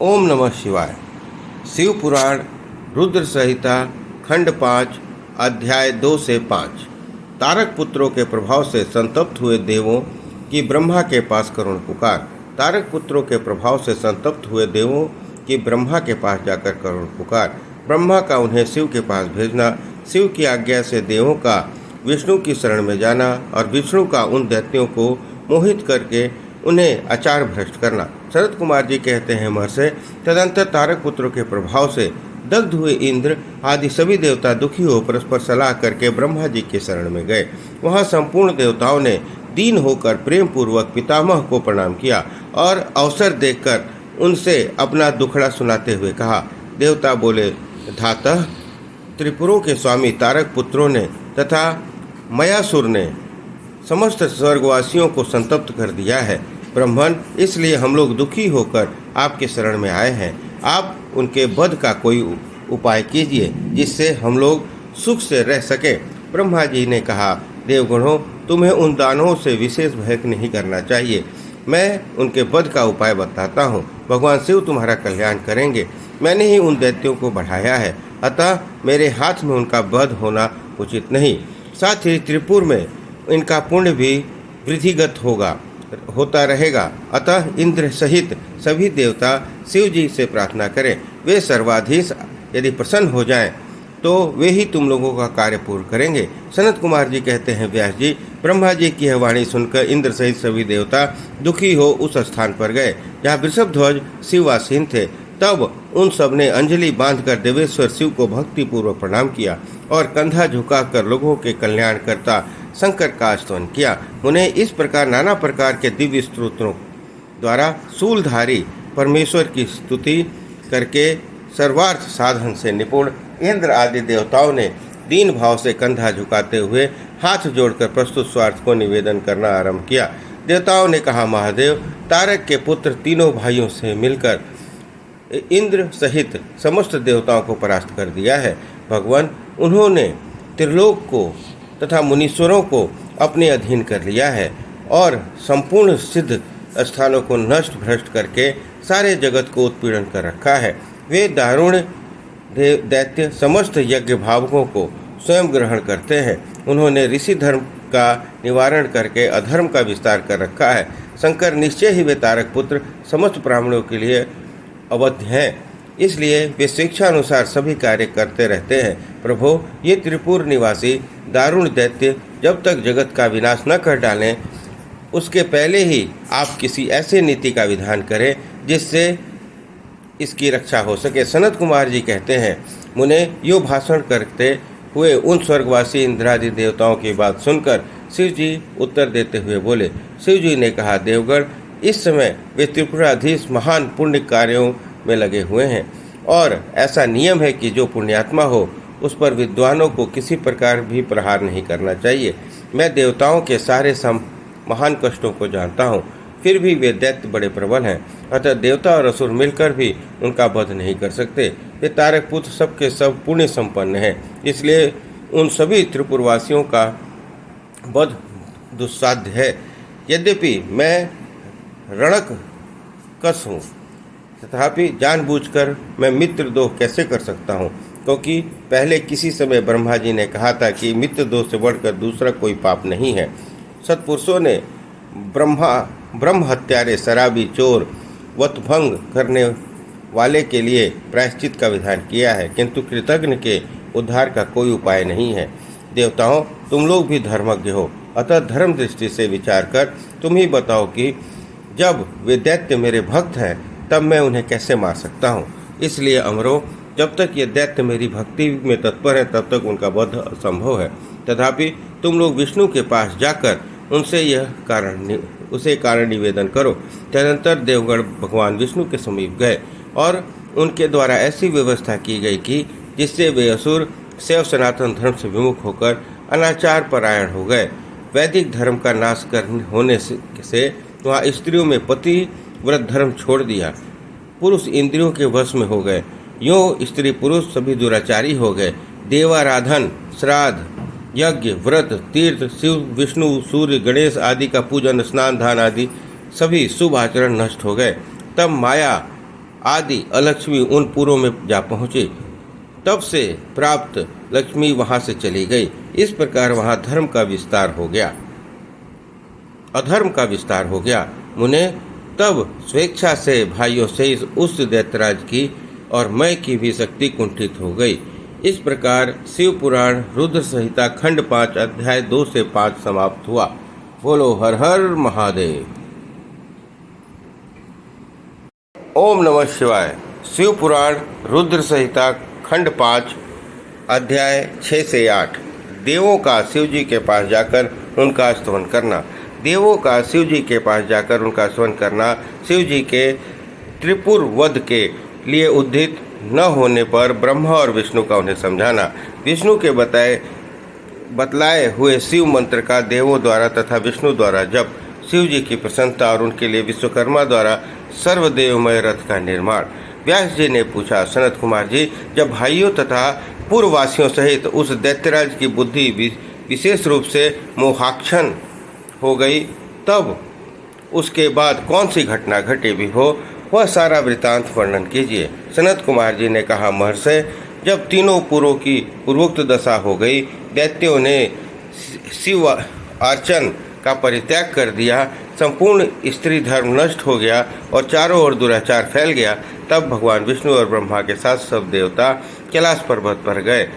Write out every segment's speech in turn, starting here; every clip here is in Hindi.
ओम नमः शिवाय। शिव पुराण रुद्र संहिता खंड 5 अध्याय 2 से 5। तारक पुत्रों के प्रभाव से संतप्त हुए देवों की ब्रह्मा के पास करुण पुकार। तारक पुत्रों के प्रभाव से संतप्त हुए देवों की ब्रह्मा के पास जाकर करुण पुकार। ब्रह्मा का उन्हें शिव के पास भेजना, शिव की आज्ञा से देवों का विष्णु की शरण में जाना और विष्णु का उन दैत्यों को मोहित करके उन्हें आचार भ्रष्ट करना। शरद कुमार जी कहते हैं, महर्षि, तदंतर तारक पुत्रों के प्रभाव से दग्ध हुए इंद्र आदि सभी देवता दुखी हो परस्पर सलाह करके ब्रह्मा जी के शरण में गए। वहां संपूर्ण देवताओं ने दीन होकर प्रेम पूर्वक पितामह को प्रणाम किया और अवसर देखकर उनसे अपना दुखड़ा सुनाते हुए कहा। देवता बोले, धातः त्रिपुरों के स्वामी तारक पुत्रों ने तथा मयासुर ने समस्त स्वर्गवासियों को संतप्त कर दिया है। ब्रह्मन, इसलिए हम लोग दुखी होकर आपके शरण में आए हैं। आप उनके वध का कोई उपाय कीजिए जिससे हम लोग सुख से रह सके। ब्रह्मा जी ने कहा, देवगणों, तुम्हें उन दानवों से विशेष भय नहीं करना चाहिए। मैं उनके वध का उपाय बताता हूँ। भगवान शिव तुम्हारा कल्याण करेंगे। मैंने ही उन दैत्यों को बढ़ाया है, अतः मेरे हाथ में उनका वध होना उचित नहीं। साथ ही त्रिपुर में इनका पुण्य भी वृद्धिगत होता रहेगा। अतः इंद्र सहित सभी देवता शिव जी से प्रार्थना करें। वे सर्वाधीश यदि प्रसन्न हो जाएं तो वे ही तुम लोगों का कार्य पूर्ण करेंगे। सनत कुमार जी कहते हैं, व्यास जी, ब्रह्मा जी की यह वाणी सुनकर इंद्र सहित सभी देवता दुखी हो उस स्थान पर गए जहाँ वृषभध्वज शिवासीन थे। तब उन सब ने अंजलि बांधकर देवेश्वर शिव को भक्ति पूर्वक प्रणाम किया और कंधा झुकाकर लोगों के कल्याण करता शंकर का स्तवन किया। उन्हें इस प्रकार नाना प्रकार के दिव्य स्तोत्रों द्वारा शूलधारी परमेश्वर की स्तुति करके सर्वार्थ साधन से निपुण इंद्र आदि देवताओं ने दीन भाव से कंधा झुकाते हुए हाथ जोड़कर प्रस्तुत स्वार्थ को निवेदन करना आरंभ किया। देवताओं ने कहा, महादेव, तारक के पुत्र तीनों भाइयों से मिलकर इंद्र सहित समस्त देवताओं को परास्त कर दिया है। भगवान, उन्होंने त्रिलोक को तथा मुनीश्वरों को अपने अधीन कर लिया है और संपूर्ण सिद्ध स्थानों को नष्ट भ्रष्ट करके सारे जगत को उत्पीड़न कर रखा है। वे दारुण दैत्य समस्त यज्ञ भावकों को स्वयं ग्रहण करते हैं। उन्होंने ऋषि धर्म का निवारण करके अधर्म का विस्तार कर रखा है। शंकर निश्चय ही वे तारक पुत्र समस्त ब्राह्मणों के लिए अवध्य हैं, इसलिए वे शिक्षा अनुसार सभी कार्य करते रहते हैं। प्रभो, ये त्रिपुर निवासी दारुण दैत्य जब तक जगत का विनाश न कर डालें, उसके पहले ही आप किसी ऐसे नीति का विधान करें जिससे इसकी रक्षा हो सके। सनत कुमार जी कहते हैं, मुने यो भाषण करते हुए उन स्वर्गवासी इंद्रादि देवताओं की बात सुनकर शिव जी उत्तर देते हुए बोले। शिव जी ने कहा, देवगण, इस समय वे त्रिपुराधीश महान पुण्य कार्यों में लगे हुए हैं और ऐसा नियम है कि जो पुण्यात्मा हो उस पर विद्वानों को किसी प्रकार भी प्रहार नहीं करना चाहिए। मैं देवताओं के सारे महान कष्टों को जानता हूँ, फिर भी वे दैत्य बड़े प्रबल हैं, अतः देवता और असुर मिलकर भी उनका वध नहीं कर सकते। वे तारक पुत्र सबके सब पुण्य संपन्न हैं, इसलिए उन सभी त्रिपुरवासियों का वध दुस्साध्य है। यद्यपि मैं रणक कस हूँ, तथापि जानबूझकर मैं मित्र दोष कैसे कर सकता हूँ, क्योंकि पहले किसी समय ब्रह्मा जी ने कहा था कि मित्र दोष से बढ़कर दूसरा कोई पाप नहीं है। सत्पुरुषों ने ब्रह्म हत्यारे, शराबी, चोर, वतभंग करने वाले के लिए प्रायश्चित का विधान किया है, किंतु कृतज्ञ के उद्धार का कोई उपाय नहीं है। देवताओं, तुम लोग भी धर्मज्ञ हो, अतः धर्म दृष्टि से विचार कर तुम ही बताओ कि जब वे दैत्य मेरे भक्त हैं तब मैं उन्हें कैसे मार सकता हूँ। इसलिए अमरो, जब तक ये दैत्य मेरी भक्ति में तत्पर है तब तक उनका वध असंभव है। तथापि तुम लोग विष्णु के पास जाकर उसे कारण निवेदन करो। तदनंतर देवगण भगवान विष्णु के समीप गए और उनके द्वारा ऐसी व्यवस्था की गई कि जिससे वे असुर शैव सनातन धर्म से विमुख होकर अनाचार परायण हो गए। वैदिक धर्म का नाश होने से वहाँ स्त्रियों में पति व्रत धर्म छोड़ दिया, पुरुष इंद्रियों के वश में हो गए। यूँ स्त्री पुरुष सभी दुराचारी हो गए। देवाराधन, श्राद्ध, यज्ञ, व्रत, तीर्थ, शिव, विष्णु, सूर्य, गणेश आदि का पूजन, स्नान, दान आदि सभी शुभ आचरण नष्ट हो गए। तब माया आदि अलक्ष्मी उन पुरों में जा पहुँचे। तब से प्राप्त लक्ष्मी वहाँ से चली गई। इस प्रकार वहाँ अधर्म का विस्तार हो गया। मुने तब स्वेच्छा से भाइयों से उस दैत्यराज की और मैं की भी शक्ति कुंठित हो गई। इस प्रकार शिव पुराण रुद्र संहिता खंड 5 अध्याय 2 से 5 समाप्त हुआ। बोलो हर हर महादेव। ओम नमः शिवाय। शिव पुराण रुद्र संहिता खंड 5 अध्याय 6 से 8। देवों का शिव जी के पास जाकर उनका स्तवन करना। देवों का शिव जी के पास जाकर उनका स्तवन करना। शिव जी के त्रिपुर वध के लिए उद्धित न होने पर ब्रह्मा और विष्णु का उन्हें समझाना। विष्णु के बतलाए हुए शिव मंत्र का देवों द्वारा तथा विष्णु द्वारा जप। शिव जी की प्रसन्नता और उनके लिए विश्वकर्मा द्वारा सर्वदेवमय रथ का निर्माण। व्यास जी ने पूछा, सनत कुमार जी, जब भाइयों तथा पूर्ववासियों सहित उस दैत्यराज की बुद्धि विशेष रूप से मोहाक्षण हो गई, तब उसके बाद कौन सी घटना घटी भी हो, वह सारा वृतांत वर्णन कीजिए। सनत कुमार जी ने कहा, महर्षि, जब तीनों पुरों की पूर्वोक्त दशा हो गई, दैत्यों ने शिव अर्चन का परित्याग कर दिया, संपूर्ण स्त्री धर्म नष्ट हो गया और चारों ओर दुराचार फैल गया, तब भगवान विष्णु और ब्रह्मा के साथ सब देवता कैलाश पर्वत पर गए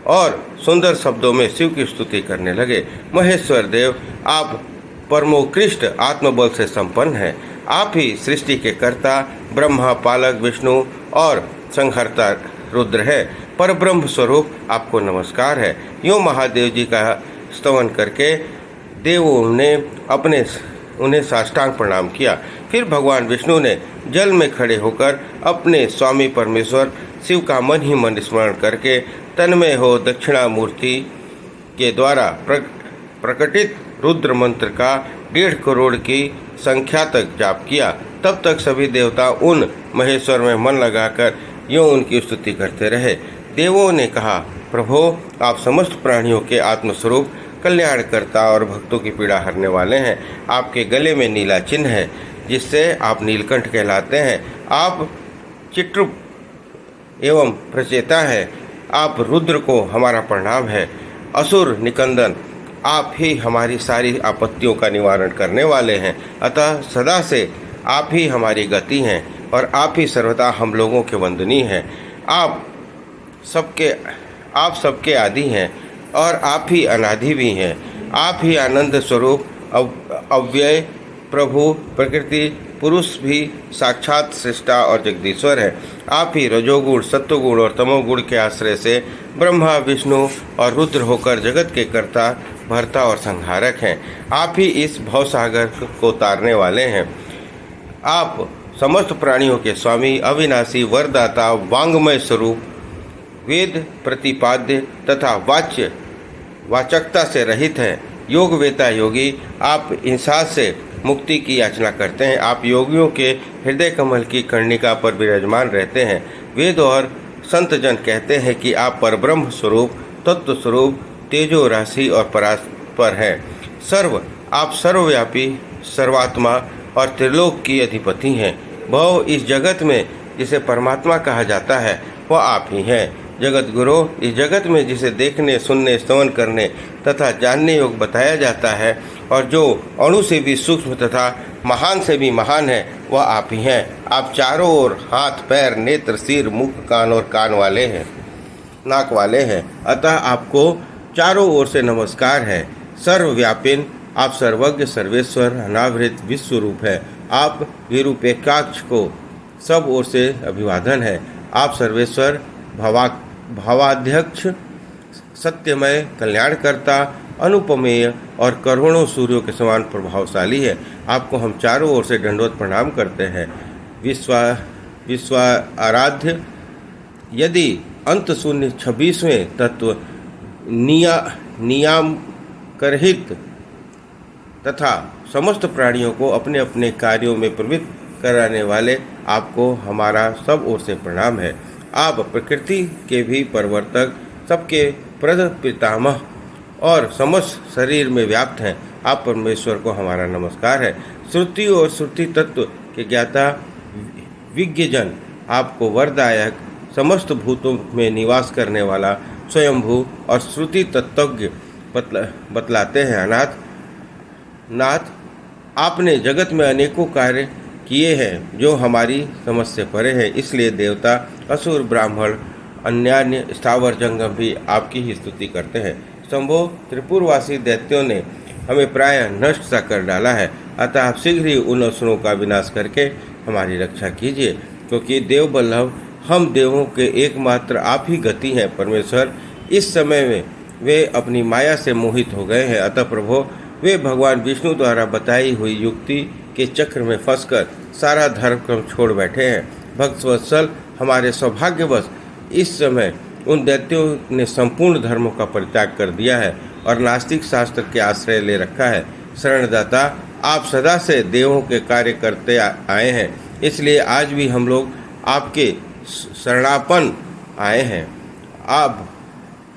और सुंदर शब्दों में शिव की स्तुति करने लगे। महेश्वर देव, आप परमोत्कृष्ट आत्मबल से संपन्न हैं। आप ही सृष्टि के कर्ता, ब्रह्मा, पालक विष्णु और संहर्ता रुद्र है। पर ब्रह्म स्वरूप आपको नमस्कार है। यूँ महादेव जी का स्तवन करके देवों ने उन्हें साष्टांग प्रणाम किया। फिर भगवान विष्णु ने जल में खड़े होकर अपने स्वामी परमेश्वर शिव का मन ही मन स्मरण करके तन्मय हो दक्षिणामूर्ति के द्वारा प्रकटित रुद्र मंत्र का 1.5 करोड़ की संख्या तक जाप किया। तब तक सभी देवता उन महेश्वर में मन लगाकर यूँ उनकी स्तुति करते रहे। देवों ने कहा, प्रभो, आप समस्त प्राणियों के आत्मस्वरूप, कल्याणकर्ता और भक्तों की पीड़ा हरने वाले हैं। आपके गले में नीला चिन्ह है, जिससे आप नीलकंठ कहलाते हैं। आप चित्रुप एवं प्रचेता है। आप रुद्र को हमारा प्रणाम है। असुर निकंदन, आप ही हमारी सारी आपत्तियों का निवारण करने वाले हैं। अतः सदा से आप ही हमारी गति हैं और आप ही सर्वदा हम लोगों के वंदनीय हैं। आप सबके आदि हैं और आप ही अनादि भी हैं। आप ही आनंद स्वरूप, अव्यय, प्रभु, प्रकृति पुरुष भी साक्षात सृष्टा और जगदीश्वर है। आप ही रजोगुण, सत्वगुण और तमोगुण के आश्रय से ब्रह्मा, विष्णु और रुद्र होकर जगत के कर्ता, भर्ता और संहारक हैं। आप ही इस भवसागर को तारने वाले हैं। आप समस्त प्राणियों के स्वामी, अविनाशी, वरदाता, वांगमय स्वरूप, वेद प्रतिपाद्य तथा वाचकता से रहित हैं। योग वेता योगी, आप इंसास से मुक्ति की याचना करते हैं। आप योगियों के हृदय कमल की कर्णिका पर विराजमान रहते हैं। वेद और संत जन कहते हैं कि आप परब्रह्म स्वरूप, तत्व स्वरूप, तेजो राशि और परात्पर हैं। आप सर्वव्यापी, सर्वात्मा और त्रिलोक की अधिपति हैं। भव, इस जगत में जिसे परमात्मा कहा जाता है, वह आप ही हैं। जगत गुरु, इस जगत में जिसे देखने, सुनने, स्तवन करने तथा जानने योग्य बताया जाता है और जो अणु से भी सूक्ष्म तथा महान से भी महान है, वह आप ही हैं। आप चारों ओर हाथ, पैर, नेत्र, सिर, मुख, कान और नाक वाले हैं। अतः आपको चारों ओर से नमस्कार है। सर्वव्यापिन, आप सर्वज्ञ, सर्वेश्वर, अनावृत विश्वरूप है। आप विरूपेक्षाक्ष को सब ओर से अभिवादन है। आप सर्वेश्वर, भावाध्यक्ष, सत्यमय, कल्याणकर्ता, अनुपमेय और करोड़ों सूर्यों के समान प्रभावशाली है। आपको हम चारों ओर से दंडवत प्रणाम करते हैं। विश्वाराध्य, यदि अंत शून्य 26वें तत्व नियाम करहित तथा समस्त प्राणियों को अपने अपने कार्यों में प्रवृत्त कराने वाले, आपको हमारा सब ओर से प्रणाम है। आप प्रकृति के भी प्रवर्तक, सबके प्रद पितामह और समस्त शरीर में व्याप्त हैं। आप परमेश्वर को हमारा नमस्कार है। श्रुति और श्रुति तत्व के ज्ञाता, विज्ञजन, आपको वरदायक, समस्त भूतों में निवास करने वाला स्वयंभू और श्रुति तत्वज्ञ बतलाते हैं। नाथ, आपने जगत में अनेकों कार्य किए हैं जो हमारी समझ से परे हैं, इसलिए देवता, असुर, ब्राह्मण, अन्यान्य स्थावर जंगम भी आपकी ही स्तुति करते हैं। शंभो, त्रिपुरवासी दैत्यों ने हमें प्राय नष्ट सा कर डाला है, अतः आप शीघ्र ही उन असुरों का विनाश करके हमारी रक्षा कीजिए, क्योंकि देव बल्लभ हम देवों के एकमात्र आप ही गति हैं। परमेश्वर, इस समय में वे अपनी माया से मोहित हो गए हैं, अतः प्रभो वे भगवान विष्णु द्वारा बताई हुई युक्ति के चक्र में फंसकर सारा धर्म क्रम छोड़ बैठे हैं। भक्तवत्सल, हमारे सौभाग्यवश इस समय उन दैत्यों ने संपूर्ण धर्मों का परित्याग कर दिया है और नास्तिक शास्त्र के आश्रय ले रखा है। शरणदाता, आप सदा से देवों के कार्य करते आए हैं, इसलिए आज भी हम लोग आपके शरणापन आए हैं। आप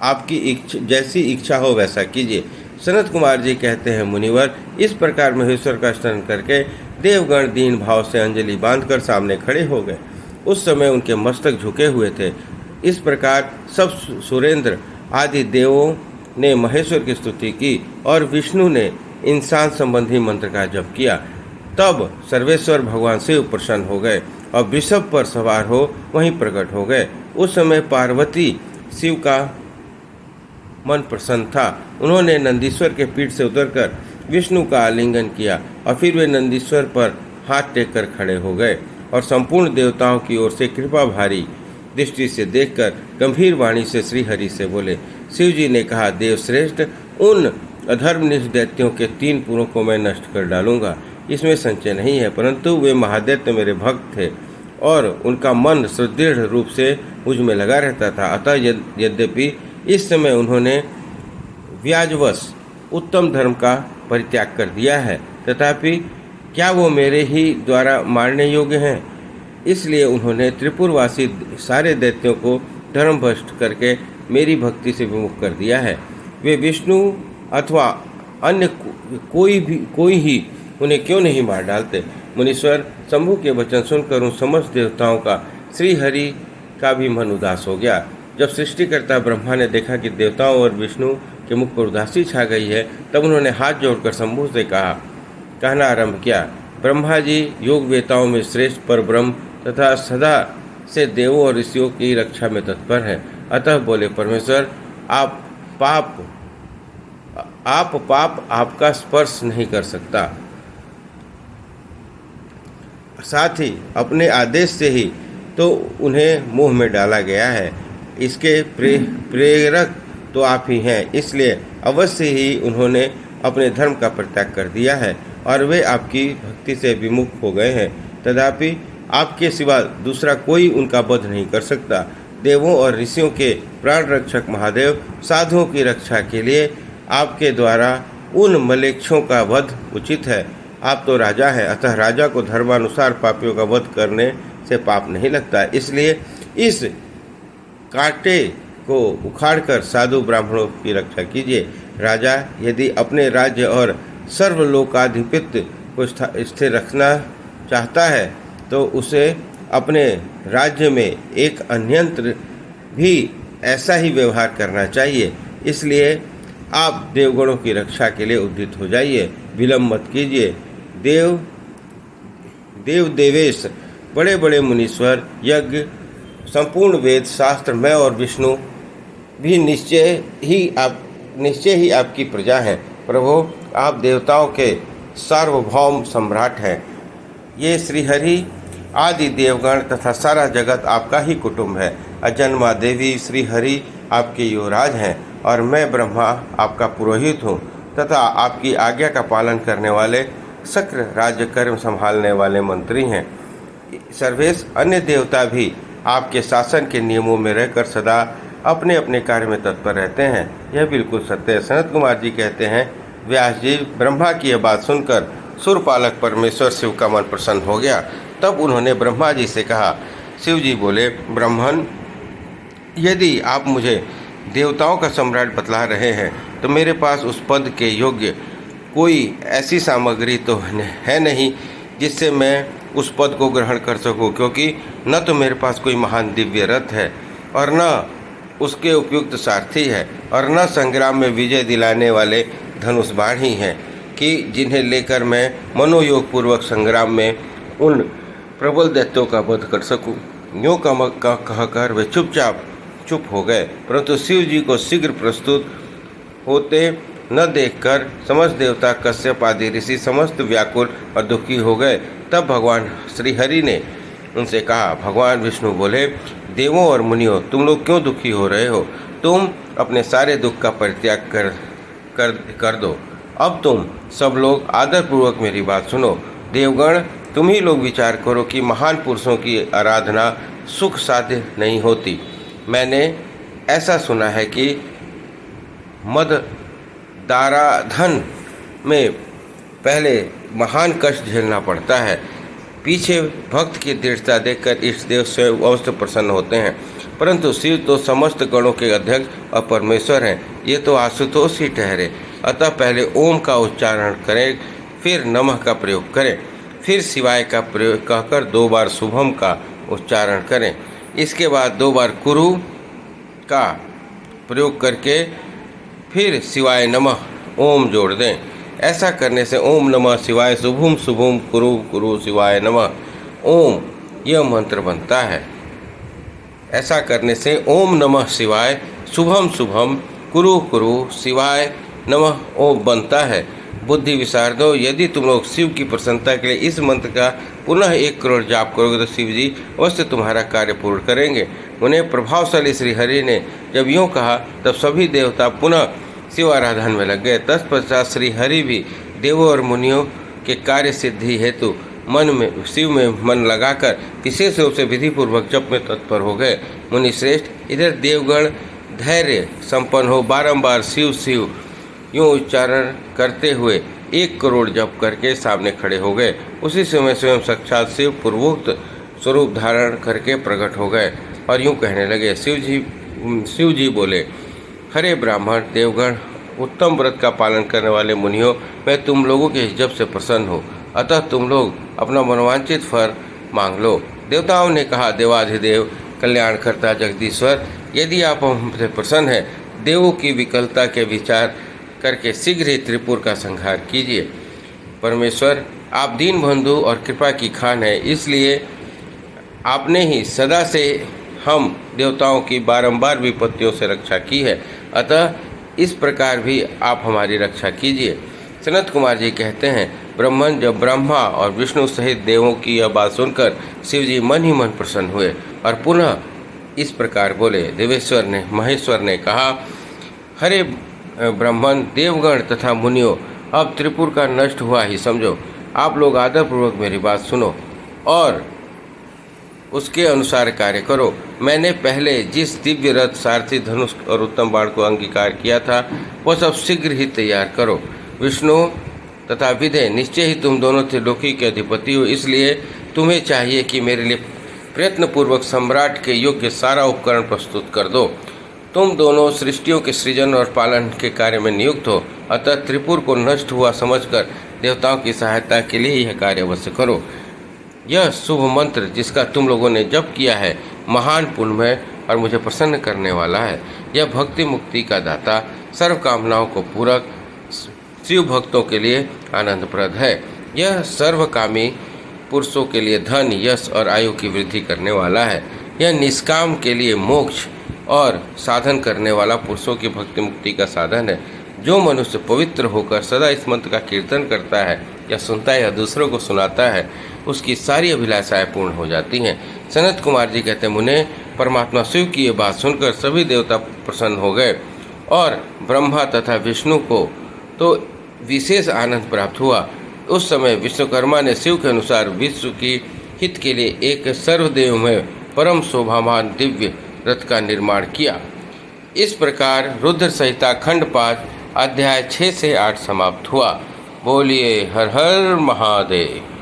आपकी जैसी इच्छा हो वैसा कीजिए। सनत कुमार जी कहते हैं, मुनिवर, इस प्रकार महेश्वर का स्मरण करके देवगण दीन भाव से अंजलि बांधकर सामने खड़े हो गए। उस समय उनके मस्तक झुके हुए थे। इस प्रकार सब सुरेंद्र आदि देवों ने महेश्वर की स्तुति की और विष्णु ने इंसान संबंधी मंत्र का जप किया। तब सर्वेश्वर भगवान शिव प्रसन्न हो गए और वृषभ पर सवार हो वहीं प्रकट हो गए। उस समय पार्वती शिव का मन प्रसन्न था। उन्होंने नंदीश्वर के पीठ से उतरकर विष्णु का आलिंगन किया और फिर वे नंदीश्वर पर हाथ टेक कर खड़े हो गए और संपूर्ण देवताओं की ओर से कृपा भारी दृष्टि से देखकर गंभीर वाणी से श्रीहरि से बोले। शिव जी ने कहा, देवश्रेष्ठ, उन अधर्मनिष्ठ दैत्यों के 3 पुरों को मैं नष्ट कर डालूंगा, इसमें संशय नहीं है, परंतु वे महादैत्य मेरे भक्त थे और उनका मन सुदृढ़ रूप से मुझ में लगा रहता था। अतः यद्यपि इस समय उन्होंने व्याजवश उत्तम धर्म का परित्याग कर दिया है, तथापि क्या वो मेरे ही द्वारा मारने योग्य हैं? इसलिए उन्होंने त्रिपुरवासी सारे दैत्यों को धर्म भ्रष्ट करके मेरी भक्ति से विमुख कर दिया है। वे विष्णु अथवा अन्य कोई ही उन्हें क्यों नहीं मार डालते? मुनीश्वर, शंभु के वचन सुनकर उन समस्त देवताओं का श्री हरि का भी मन उदास हो गया। जब सृष्टिकर्ता ब्रह्मा ने देखा कि देवताओं और विष्णु के मुख पर उदासी छा गई है, तब उन्होंने हाथ जोड़कर शंभु से कहना आरंभ किया। ब्रह्मा जी योग वेताओं में श्रेष्ठ पर ब्रह्म तथा सदा से देवों और ऋषियों की रक्षा में तत्पर है। अतः बोले, परमेश्वर, आप पाप आपका स्पर्श नहीं कर सकता, साथ ही अपने आदेश से ही तो उन्हें मुंह में डाला गया है। इसके प्रेरक तो आप ही हैं, इसलिए अवश्य ही उन्होंने अपने धर्म का परित्याग कर दिया है और वे आपकी भक्ति से विमुख हो गए हैं। तथापि आपके सिवा दूसरा कोई उनका वध नहीं कर सकता। देवों और ऋषियों के प्राण रक्षक महादेव, साधुओं की रक्षा के लिए आपके द्वारा उन मलेच्छों का वध उचित है। आप तो राजा हैं, अतः राजा को धर्मानुसार पापियों का वध करने से पाप नहीं लगता। इसलिए इस कांटे को उखाड़कर साधु ब्राह्मणों की रक्षा कीजिए। राजा यदि अपने राज्य और सर्वलोकाधिपत्य को स्थिर रखना चाहता है तो उसे अपने राज्य में एक अन्यंत्र भी ऐसा ही व्यवहार करना चाहिए। इसलिए आप देवगणों की रक्षा के लिए उद्यत हो जाइए, विलंब मत कीजिए। देवेश, बड़े बड़े मुनीश्वर, यज्ञ, संपूर्ण वेद शास्त्र, मैं और विष्णु भी निश्चय ही आपकी प्रजा हैं। प्रभु, आप देवताओं के सार्वभौम सम्राट हैं। ये श्रीहरि आदि देवगण तथा सारा जगत आपका ही कुटुंब है। अजन्मा देवी श्रीहरि आपके युवराज हैं और मैं ब्रह्मा आपका पुरोहित हूँ तथा आपकी आज्ञा का पालन करने वाले सक्र राज्य कर्म संभालने वाले मंत्री हैं। सर्वेश, अन्य देवता भी आपके शासन के नियमों में रहकर सदा अपने अपने कार्य में तत्पर रहते हैं। यह बिल्कुल सत्य है। सनत कुमार जी कहते हैं, व्यास जी, ब्रह्मा की यह बात सुनकर सुरपालक परमेश्वर शिव का मन प्रसन्न हो गया। तब उन्होंने ब्रह्मा जी से कहा। शिव जी बोले, ब्राह्मण, यदि आप मुझे देवताओं का सम्राट बतला रहे हैं तो मेरे पास उस पद के योग्य कोई ऐसी सामग्री तो है नहीं जिससे मैं उस पद को ग्रहण कर सकूं, क्योंकि न तो मेरे पास कोई महान दिव्य रथ है और न उसके उपयुक्त सारथी है और न संग्राम में विजय दिलाने वाले धनुष बाण ही हैं कि जिन्हें लेकर मैं मनोयोग पूर्वक संग्राम में उन प्रबल दैत्यों का वध कर सकूं। यूँ कहकर वे चुप हो गए, परंतु शिव जी को शीघ्र प्रस्तुत होते न देखकर समस्त देवता कश्यप आदि ऋषि समस्त व्याकुल और दुखी हो गए। तब भगवान श्रीहरि ने उनसे कहा। भगवान विष्णु बोले, देवों और मुनियों, तुम लोग क्यों दुखी हो रहे हो? तुम अपने सारे दुख का परित्याग कर दो। अब तुम सब लोग आदरपूर्वक मेरी बात सुनो। देवगण, तुम ही लोग विचार करो कि महान पुरुषों की आराधना सुख साध्य नहीं होती। मैंने ऐसा सुना है कि मददाराधन में पहले महान कष्ट झेलना पड़ता है, पीछे भक्त की दृढ़ता देखकर इष्ट देव स्वयं अवश्य प्रसन्न होते हैं, परंतु शिव तो समस्त गणों के अध्यक्ष और परमेश्वर हैं, ये तो आशुतोष ही ठहरे। अतः पहले ओम का उच्चारण करें, फिर नमः का प्रयोग करें, फिर शिवाय का प्रयोग कहकर 2 बार शुभम का उच्चारण करें। इसके बाद 2 बार कुरु का प्रयोग करके फिर शिवाय नमः ओम जोड़ दें। ऐसा करने से ओम नमः शिवाय शुभम शुभम कुरु कुरु शिवाय नमः ओम यह मंत्र बनता है। ऐसा करने से ओम नमः शिवाय शुभम शुभम कुरु कुरु शिवाय नमः ओम बनता है। बुद्धि विशारदो, यदि तुम लोग शिव की प्रसन्नता के लिए इस मंत्र का पुनः 1 करोड़ जाप करोगे तो शिव जी अवश्य तुम्हारा कार्य पूर्ण करेंगे। उन्हें प्रभावशाली श्रीहरि ने जब यूँ कहा तब सभी देवता पुनः शिव आराधन में लग गए। तत्पश्चात श्रीहरि भी देवों और मुनियों के कार्य सिद्धि हेतु शिव में मन लगाकर विशेष रूप से विधि पूर्वक जप में तत्पर हो गए। मुनि श्रेष्ठ, इधर देवगण धैर्य संपन्न हो बारंबार शिव शिव यूँ उच्चारण करते हुए 1 करोड़ जप करके सामने खड़े हो गए। उसी समय स्वयं साक्षात शिव पूर्वोक्त स्वरूप धारण करके प्रकट हो गए और यूँ कहने लगे। शिव जी बोले, हरे ब्राह्मण देवगण, उत्तम व्रत का पालन करने वाले मुनियों, मैं तुम लोगों के जप से प्रसन्न हूँ, अतः तुम लोग अपना मनोवांछित फल मांग लो। देवताओं ने कहा, देवाधिदेव कल्याणकर्ता जगदीश्वर, यदि आप हमसे प्रसन्न हैं, देवों की विकलता के विचार करके शीघ्र ही त्रिपुर का संहार कीजिए। परमेश्वर, आप दीन बंधु और कृपा की खान है, इसलिए आपने ही सदा से हम देवताओं की बारंबार विपत्तियों से रक्षा की है, अतः इस प्रकार भी आप हमारी रक्षा कीजिए। सनत कुमार जी कहते हैं, ब्रह्मन जब ब्रह्मा और विष्णु सहित देवों की यह बात सुनकर शिव जी मन ही मन प्रसन्न हुए और पुनः इस प्रकार बोले। महेश्वर ने कहा, हरे ब्रह्मन देवगण तथा मुनियों, अब त्रिपुर का नष्ट हुआ ही समझो। आप लोग आदरपूर्वक मेरी बात सुनो और उसके अनुसार कार्य करो। मैंने पहले जिस दिव्य रथ, सारथी, धनुष और उत्तम बाण को अंगीकार किया था वह सब शीघ्र ही तैयार करो। विष्णु तथा विदय, निश्चय ही तुम दोनों त्रिलोकी के अधिपति हो, इसलिए तुम्हें चाहिए कि मेरे लिए प्रयत्नपूर्वक सम्राट के योग्य सारा उपकरण प्रस्तुत कर दो। तुम दोनों सृष्टियों के सृजन और पालन के कार्य में नियुक्त हो, अतः त्रिपुर को नष्ट हुआ समझकर देवताओं की सहायता के लिए यह कार्य अवश्य करो। यह शुभ मंत्र जिसका तुम लोगों ने जप किया है महान पुण्यमय और मुझे प्रसन्न करने वाला है। यह भक्ति मुक्ति का दाता, सर्व कामनाओं को पूरक, शिव भक्तों के लिए आनंदप्रद है। यह सर्वकामी पुरुषों के लिए धन, यश और आयु की वृद्धि करने वाला है। यह निष्काम के लिए मोक्ष और साधन करने वाला पुरुषों की भक्ति मुक्ति का साधन है। जो मनुष्य पवित्र होकर सदा इस मंत्र का कीर्तन करता है या सुनता है या दूसरों को सुनाता है, उसकी सारी अभिलाषाएं पूर्ण हो जाती हैं। सनत कुमार जी कहते हैं, मुने, परमात्मा शिव की ये बात सुनकर सभी देवता प्रसन्न हो गए और ब्रह्मा तथा विष्णु को तो विशेष आनंद प्राप्त हुआ। उस समय विश्वकर्मा ने शिव के अनुसार विश्व की हित के लिए एक सर्वदेव में परम शोभामान दिव्य रथ का निर्माण किया। इस प्रकार रुद्र संहिता खंड 5 अध्याय 6 से 8 समाप्त हुआ। बोलिए हर हर महादेव।